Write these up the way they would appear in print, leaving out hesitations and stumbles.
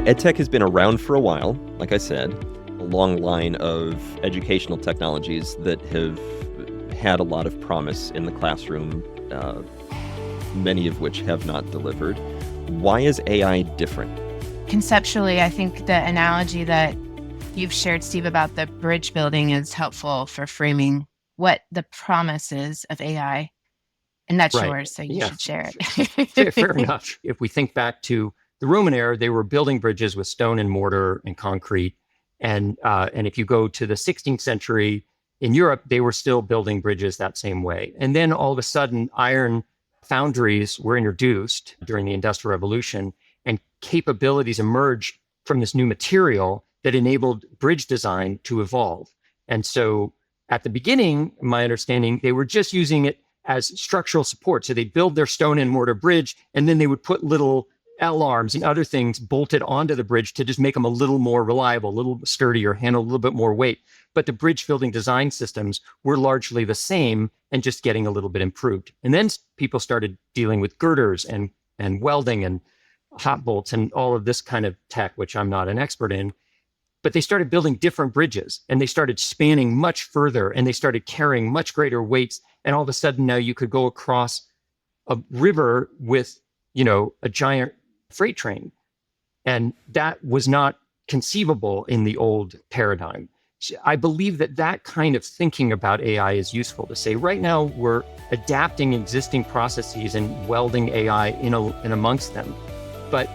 right, EdTech has been around for a while, like I said, a long line of educational technologies that have had a lot of promise in the classroom, many of which have not delivered. Why is AI different? Conceptually, I think the analogy that you've shared, Steve, about the bridge building is helpful for framing what the promise is of AI. And that's Right. yours, so you should share Fair it. enough. If we think back to the Roman era, they were building bridges with stone and mortar and concrete. And if you go to the 16th century in Europe, they were still building bridges that same way. And then all of a sudden, iron foundries were introduced during the Industrial Revolution, and capabilities emerged from this new material that enabled bridge design to evolve. And so at the beginning, my understanding, they were just using it as structural support. So they'd build their stone and mortar bridge, and then they would put little L-arms and other things bolted onto the bridge to just make them a little more reliable, a little sturdier, handle a little bit more weight. But the bridge building design systems were largely the same and just getting a little bit improved. And then people started dealing with girders and welding and hot bolts and all of this kind of tech, which I'm not an expert in. But they started building different bridges, and they started spanning much further, and they started carrying much greater weights. And all of a sudden now you could go across a river with, a giant freight train. And that was not conceivable in the old paradigm. I believe that kind of thinking about AI is useful to say, right now we're adapting existing processes and welding AI in amongst them. But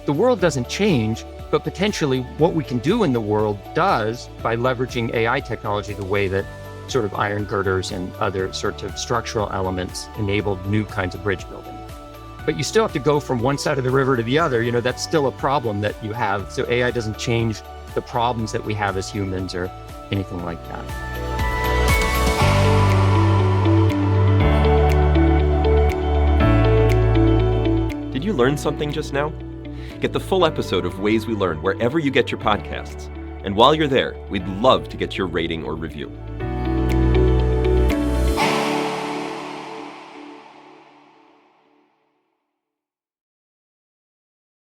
the world doesn't change, but potentially what we can do in the world does by leveraging AI technology the way that sort of iron girders and other sorts of structural elements enabled new kinds of bridge building. But you still have to go from one side of the river to the other. That's still a problem that you have. So AI doesn't change the problems that we have as humans or anything like that. Did you learn something just now? Get the full episode of Ways We Learn wherever you get your podcasts. And while you're there, we'd love to get your rating or review.